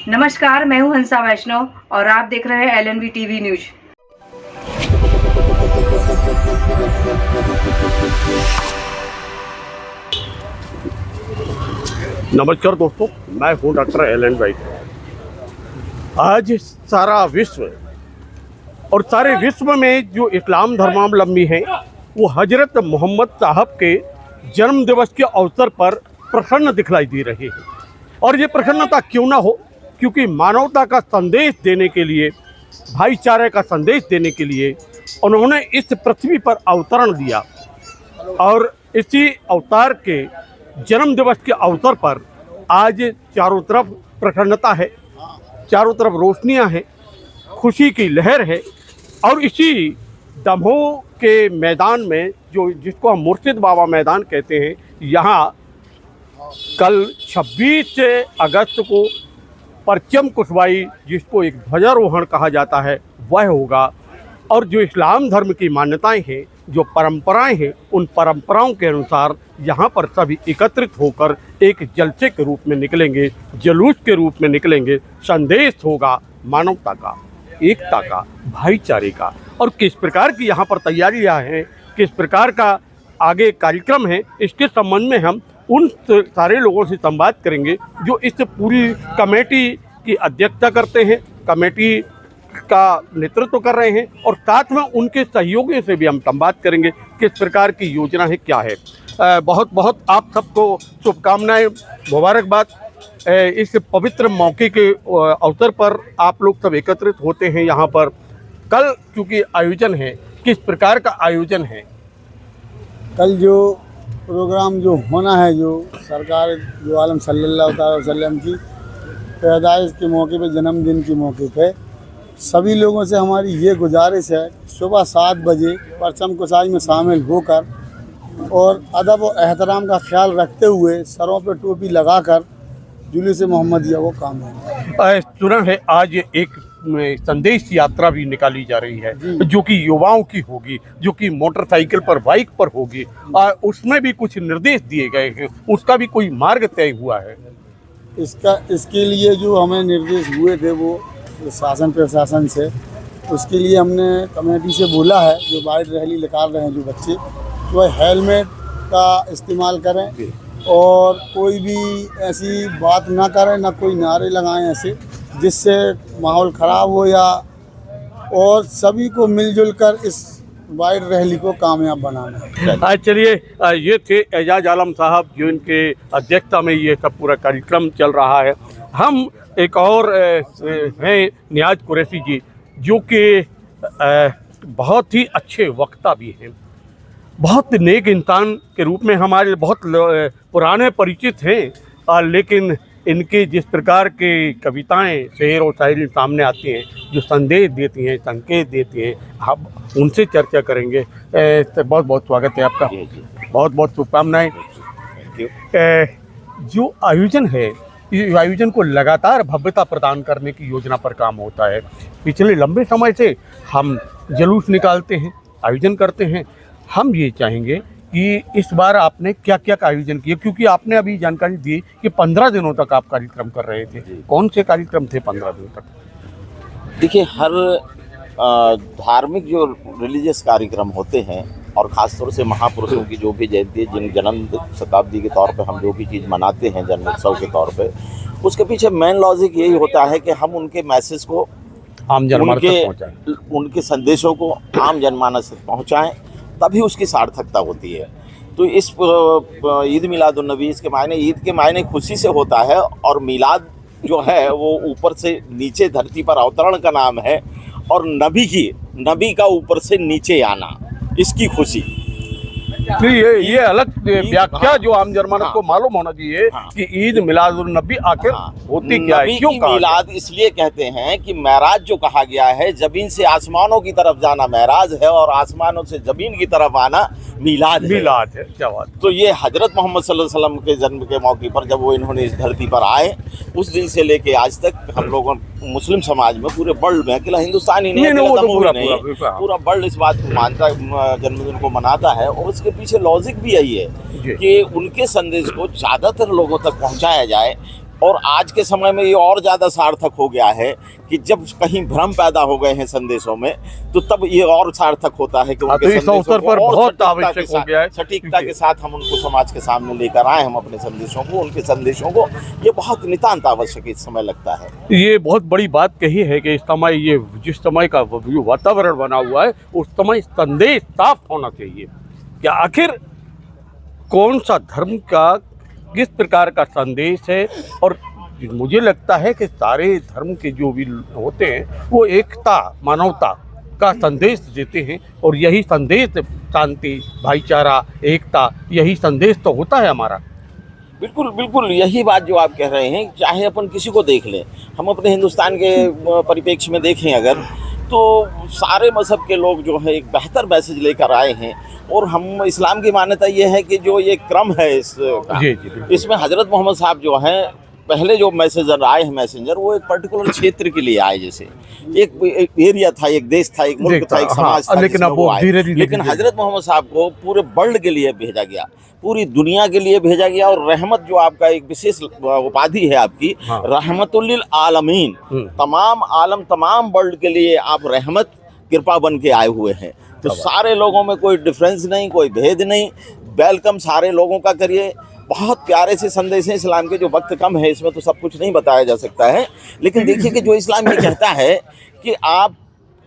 नमस्कार, मैं हूं हंसा वैष्णव और आप देख रहे हैं LNV टीवी न्यूज। नमस्कार दोस्तों, मैं हूं डॉक्टर एलन भाई। आज सारा विश्व और सारे विश्व में जो इस्लाम धर्मावलंबी हैं वो हजरत मोहम्मद साहब के जन्म दिवस के अवसर पर प्रसन्न दिखलाई दे रहे हैं। और ये प्रसन्नता क्यों ना हो, क्योंकि मानवता का संदेश देने के लिए, भाईचारे का संदेश देने के लिए उन्होंने इस पृथ्वी पर अवतरण दिया। और इसी अवतार के जन्म दिवस के अवसर पर आज चारों तरफ प्रसन्नता है, चारों तरफ रोशनियां हैं, खुशी की लहर है। और इसी दमोह के मैदान में, जो जिसको हम मुर्शिद बाबा मैदान कहते हैं, यहाँ कल 26 अगस्त को परचम कुशवाई, जिसको एक ध्वजारोहण कहा जाता है, वह होगा। और जो इस्लाम धर्म की मान्यताएं हैं, जो परंपराएं हैं, उन परंपराओं के अनुसार यहाँ पर सभी एकत्रित होकर एक जलसे के रूप में निकलेंगे, जुलूस के रूप में निकलेंगे। संदेश होगा मानवता का, एकता का, भाईचारे का। और किस प्रकार की यहाँ पर तैयारियाँ हैं, किस प्रकार का आगे कार्यक्रम है, इसके संबंध में हम उन सारे लोगों से संवाद करेंगे जो इस पूरी कमेटी की अध्यक्षता करते हैं, कमेटी का नेतृत्व कर रहे हैं, और साथ में उनके सहयोगियों से भी हम संवाद करेंगे किस प्रकार की योजना है, क्या है। बहुत बहुत आप सबको शुभकामनाएं, मुबारकबाद। इस पवित्र मौके के अवसर पर आप लोग सब एकत्रित होते हैं यहाँ पर। कल क्योंकि आयोजन है, किस प्रकार का आयोजन है? कल जो प्रोग्राम जो होना है, जो सरकार जो आलम सल्लल्लाहु अलैहि वसल्लम की पैदाइश के मौके पे, जन्मदिन के मौके पे सभी लोगों से हमारी ये गुजारिश है, सुबह 7 बजे परचम कुशाई में शामिल होकर और अदब और एहतराम का ख्याल रखते हुए सरों पे टोपी लगाकर जुलूस मोहम्मदिया को काम है। सुना है आज एक संदेश यात्रा भी निकाली जा रही है, जो कि युवाओं की होगी, जो कि मोटरसाइकिल पर, बाइक पर होगी। उसमें भी कुछ निर्देश दिए गए हैं, उसका भी कोई मार्ग तय हुआ है? इसके लिए जो हमें निर्देश हुए थे वो शासन प्रशासन से, उसके लिए हमने कमेटी से बोला है, जो बाइक रैली निकाल रहे हैं जो बच्चे, वो हेलमेट का इस्तेमाल करें और कोई भी ऐसी बात ना करें, ना कोई नारे लगाएं ऐसे जिससे माहौल ख़राब हो, या और सभी को मिलजुल कर इस वाइड रैली को कामयाब बनाना है। चलिए, ये थे एजाज आलम साहब, जो इनके अध्यक्षता में ये सब पूरा कार्यक्रम चल रहा है। हम एक और हैं नियाज कुरैशी जी, जो कि बहुत ही अच्छे वक्ता भी हैं, बहुत नेक इंसान के रूप में हमारे बहुत पुराने परिचित हैं। लेकिन इनके जिस प्रकार के कविताएं, शेर और शायरी सामने आती हैं, जो संदेश देती हैं, संकेत देती हैं, हम उनसे चर्चा करेंगे। तो बहुत बहुत स्वागत है आपका, बहुत बहुत शुभकामनाएं। जो आयोजन है, इस आयोजन को लगातार भव्यता प्रदान करने की योजना पर काम होता है। पिछले लंबे समय से हम जुलूस निकालते हैं, आयोजन करते हैं। हम ये चाहेंगे कि इस बार आपने क्या क्या आयोजन किए, क्योंकि आपने अभी जानकारी दी कि 15 दिनों तक आप कार्यक्रम कर रहे थे। कौन से कार्यक्रम थे 15 दिन तक? देखिए, हर धार्मिक जो रिलीजियस कार्यक्रम होते हैं, और ख़ासतौर से महापुरुषों की जो भी जयंती, जिन जन्म शताब्दी के तौर पे हम जो भी चीज़ मनाते हैं जन्मोत्सव के तौर पे, उसके पीछे मेन लॉजिक यही होता है कि हम उनके मैसेज को आम जनमानस तक पहुंचाएं, उनके संदेशों को आम जनमानस तक पहुँचाएँ, तभी उसकी सार्थकता होती है। तो इस ईद मिलादुन्नबी, इसके मायने, ईद के मायने खुशी से होता है, और मिलाद जो है वो ऊपर से नीचे धरती पर अवतरण का नाम है, और नबी का ऊपर से नीचे आना, इसकी खुशी। ये अलग व्याख्या जो आम जनमानस को मालूम होना चाहिए कि ईद मिलादुन्नबी आखिर होती क्या है, क्यों मिलाद इसलिए कहते हैं कि महराज जो कहा गया है, जमीन से आसमानों की तरफ जाना महराज है, और आसमानों से जमीन की तरफ आना मिलाद है। क्या बात। तो ये हजरत मोहम्मद सल्लल्लाहु अलैहि वसल्लम के जन्म के मौके पर जब वो इन्होंने इस धरती पर आए, उस दिन से लेके आज तक हम लोगों मुस्लिम समाज में, पूरे वर्ल्ड में, अकेला हिंदुस्तान ही नहीं, पूरा वर्ल्ड इस बात को मानता, जन्मदिन को मनाता है। और उसके पीछे लॉजिक भी यही है कि उनके संदेश को ज़्यादातर लोगों तक पहुंचाया जाए, और आज के समय में ये और ज़्यादा सार्थक हो गया है कि जब कहीं भ्रम पैदा हो गए हैं संदेशों में, तो तब ये और सार्थक होता है कि उनके तो इस अवसर पर बहुत आवश्यक हो गया है, सटीकता के साथ हम उनको समाज के सामने लेकर आए, हम अपने संदेशों को, उनके संदेशों को। ये बहुत नितांत आवश्यक इस समय लगता है। ये बहुत बड़ी बात कही है कि इस समय ये जिस समय का जो वातावरण बना हुआ है उस समय संदेश साफ होना चाहिए कि आखिर कौन सा धर्म का किस प्रकार का संदेश है। और मुझे लगता है कि सारे धर्म के जो भी होते हैं वो एकता, मानवता का संदेश देते हैं, और यही संदेश शांति, भाईचारा, एकता, यही संदेश तो होता है हमारा। बिल्कुल बिल्कुल, यही बात जो आप कह रहे हैं। चाहे अपन किसी को देख लें, हम अपने हिंदुस्तान के परिप्रेक्ष्य में देखें अगर, तो सारे मज़हब के लोग जो है एक बेहतर मैसेज लेकर आए हैं। और हम इस्लाम की मान्यता ये है कि जो ये क्रम है इसमें हज़रत मोहम्मद साहब जो हैं, पहले जो मैसेजर आए हैं मैसेंजर, वो एक पर्टिकुलर क्षेत्र के लिए आए। जैसे एक एरिया था, एक देश था, एक मुल्क था, एक समाज था, लेकिन अब वो लेकिन हजरत मोहम्मद साहब को पूरे वर्ल्ड के लिए भेजा गया, पूरी दुनिया के लिए भेजा गया। और रहमत जो आपका एक विशेष उपाधि है आपकी, रहमतुल्लिल आलमीन, तमाम आलम, तमाम वर्ल्ड के लिए आप रहमत, कृपा बन के आए हुए हैं। तो सारे लोगों में कोई डिफरेंस नहीं, कोई भेद नहीं, वेलकम सारे लोगों का करिए। बहुत प्यारे से संदेश हैं इस्लाम के। जो वक्त कम है इसमें तो सब कुछ नहीं बताया जा सकता है, लेकिन देखिए कि जो इस्लाम ये कहता है कि आप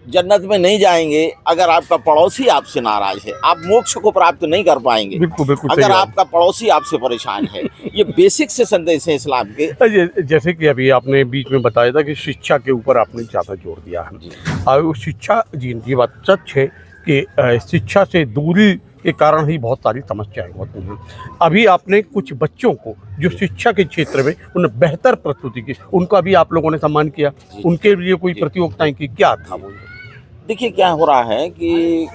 जन्नत में नहीं जाएंगे अगर आपका पड़ोसी आपसे नाराज है, आप मोक्ष को प्राप्त नहीं कर पाएंगे अगर आपका पड़ोसी आपसे परेशान है। ये बेसिक से संदेश है इस्लाम के। जैसे कि अभी आपने बीच में बताया था कि शिक्षा के ऊपर आपने ज़्यादा जोर दिया है, और वो शिक्षा, जी ये बात सच है कि शिक्षा से दूरी के कारण ही बहुत सारी समस्याएं होती हैं। अभी आपने कुछ बच्चों को जो शिक्षा के क्षेत्र में उन्हें बेहतर प्रस्तुति की, उनका भी आप लोगों ने सम्मान किया, उनके लिए कोई प्रतियोगिताएं की, क्या था वो? देखिए क्या हो रहा है कि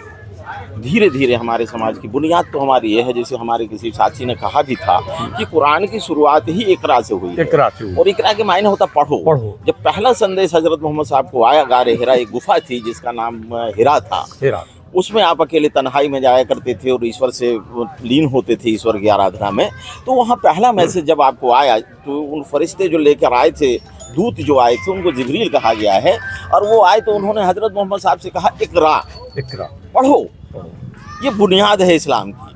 धीरे धीरे हमारे समाज की बुनियाद तो हमारी ये है, जैसे हमारे किसी साथी ने कहा भी था कि कुरान की शुरुआत ही इकरा से हुई है। और इकरा के मायने होता पढ़ो। जब पहला संदेश हजरत मोहम्मद साहब को आया, गारे हिरा एक गुफा थी जिसका नाम हिरा था, उसमें आप अकेले तन्हाई में जाया करते थे और ईश्वर से लीन होते थे, ईश्वर की आराधना में। तो वहाँ पहला मैसेज जब आपको आया, तो उन फरिश्ते जो लेकर आए थे, दूत जो आए थे, उनको जिब्रील कहा गया है, और वो आए तो उन्होंने हजरत मोहम्मद साहब से कहा इकरा, पढ़ो। ये बुनियाद है इस्लाम की।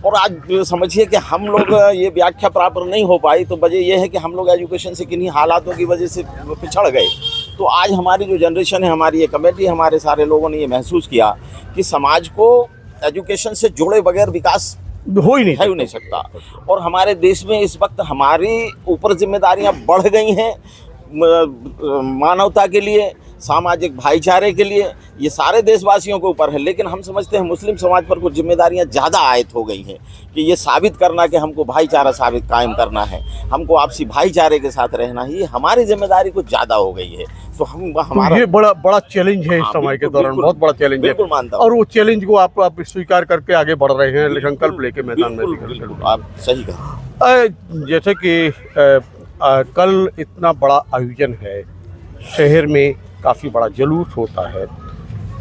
और आज समझिए कि हम लोग ये व्याख्या प्राप्त नहीं हो पाई, तो वजह यह है कि हम लोग एजुकेशन से किन्हीं हालातों की वजह से पिछड़ गए। तो आज हमारी जो जनरेशन है, हमारी ये कमेटी, हमारे सारे लोगों ने ये महसूस किया कि समाज को एजुकेशन से जुड़े बगैर विकास हो ही नहीं सकता। और हमारे देश में इस वक्त हमारी ऊपर जिम्मेदारियां बढ़ गई हैं मानवता के लिए, सामाजिक भाईचारे के लिए, ये सारे देशवासियों के ऊपर है। लेकिन हम समझते हैं मुस्लिम समाज पर कुछ जिम्मेदारियां ज़्यादा आयत हो गई हैं कि ये साबित करना कि हमको भाईचारा कायम करना है, हमको आपसी भाईचारे के साथ रहना है, ये हमारी जिम्मेदारी कुछ ज़्यादा हो गई है। तो हमारा ये बड़ा चैलेंज है इस समय के दौरान, बहुत बड़ा चैलेंज है। बिल्कुल मानता हूं। और वो चैलेंज को आप स्वीकार करके आगे बढ़ रहे हैं, संकल्प लेके मैदान में। आप सही कहा। जैसे कि कल इतना बड़ा आयोजन है, शहर में काफ़ी बड़ा जुलूस होता है,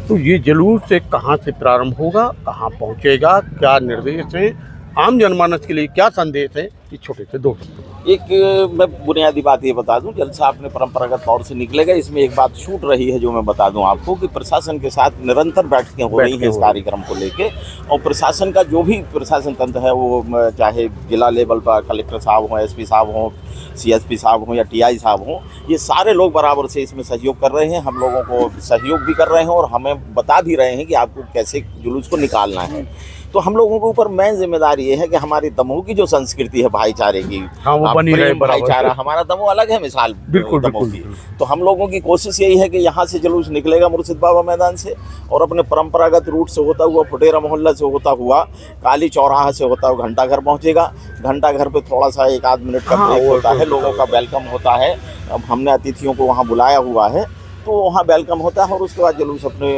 तो ये जुलूस से कहाँ से प्रारंभ होगा, कहाँ पहुँचेगा, क्या निर्देश है आम जनमानस के लिए, क्या संदेश है, ये छोटे से दो शब्द। एक मैं बुनियादी बात ये बता दूं, जलसा अपने परंपरागत तौर से निकलेगा। इसमें एक बात छूट रही है जो मैं बता दूं आपको कि प्रशासन के साथ निरंतर बैठकें हो रही हैं इस कार्यक्रम को लेके। और प्रशासन का जो भी प्रशासन तंत्र है, वो चाहे जिला लेवल पर कलेक्टर साहब हों, एसपी साहब हों, सीएसपी साहब हों या टीआई साहब हों, ये सारे लोग बराबर से इसमें सहयोग कर रहे हैं। हम लोगों को सहयोग भी कर रहे हैं और हमें बता भी रहे हैं कि आपको कैसे जुलूस को निकालना है। तो हम लोगों के ऊपर मेन जिम्मेदारी ये है कि हमारी दमोह की जो संस्कृति है भाईचारे की, हाँ, वो बनी रहे भाईचारा। हमारा दमोह अलग है मिसाल दमोह की। तो हम लोगों की कोशिश यही है कि यहाँ से जुलूस निकलेगा मुर्शिद बाबा मैदान से, और अपने परंपरागत रूट से होता हुआ, फुटेरा मोहल्ला से होता हुआ, काली चौराहा से होता हुआ घंटा घर पहुँचेगा। घंटा घर पे थोड़ा सा 1-8 मिनट का ब्रेक होता है, लोगों का वेलकम होता है। अब हमने अतिथियों को वहाँ बुलाया हुआ है, तो वहाँ वेलकम होता है और उसके बाद जुलूस अपने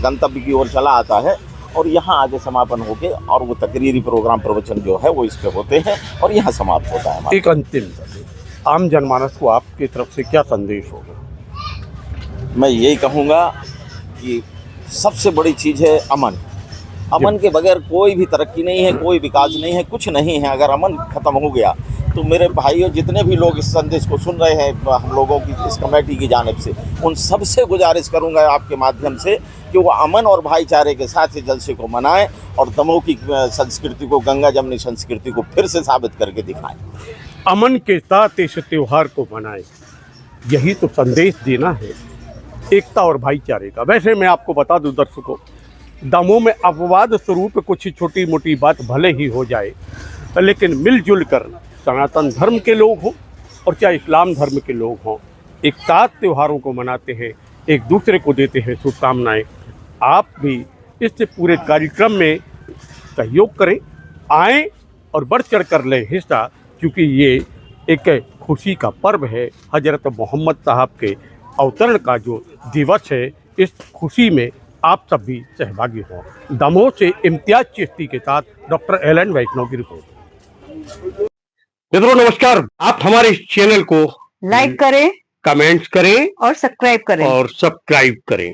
गंतव्य की ओर चला आता है। और यहाँ आगे समापन होके और वो तकरीरी प्रोग्राम, प्रवचन जो है वो इस पे होते हैं और यहाँ समाप्त होता है। एक अंतिम आम जनमानस को आपकी तरफ से क्या संदेश होगा? मैं यही कहूँगा कि सबसे बड़ी चीज़ है अमन। अमन के बगैर कोई भी तरक्की नहीं है, कोई विकास नहीं है, कुछ नहीं है। अगर अमन खत्म हो गया तो मेरे भाइयों जितने भी लोग इस संदेश को सुन रहे हैं हम लोगों की इस कमेटी की जानिब से, उन सबसे गुजारिश करूंगा आपके माध्यम से कि वो अमन और भाईचारे के साथ इस जलसे को मनाएं और दमोह की संस्कृति को, गंगा जमनी संस्कृति को फिर से साबित करके दिखाएं। अमन के साथ इस त्यौहार को मनाएं, यही तो संदेश देना है एकता और भाईचारे का। वैसे मैं आपको बता दूं दर्शकों, दमोह में अपवाद स्वरूप कुछ छोटी मोटी बात भले ही हो जाए, लेकिन मिलजुल कर सनातन धर्म के लोग हों और चाहे इस्लाम धर्म के लोग हों, एक साथ त्योहारों को मनाते हैं, एक दूसरे को देते हैं शुभकामनाएं। आप भी इस पूरे कार्यक्रम में सहयोग करें, आएँ और बढ़ चढ़ कर लें हिस्सा, क्योंकि ये एक खुशी का पर्व है। हजरत मोहम्मद साहब के अवतरण का जो दिवस है, इस खुशी में आप सब भी सहभागी हों। दमोह से इम्तियाज चिश्ती के साथ डॉक्टर एलन वैष्णव की रिपोर्ट। मित्रों नमस्कार, आप हमारे इस चैनल को लाइक करें, कमेंट्स करें और सब्सक्राइब करें। और सब्सक्राइब करें।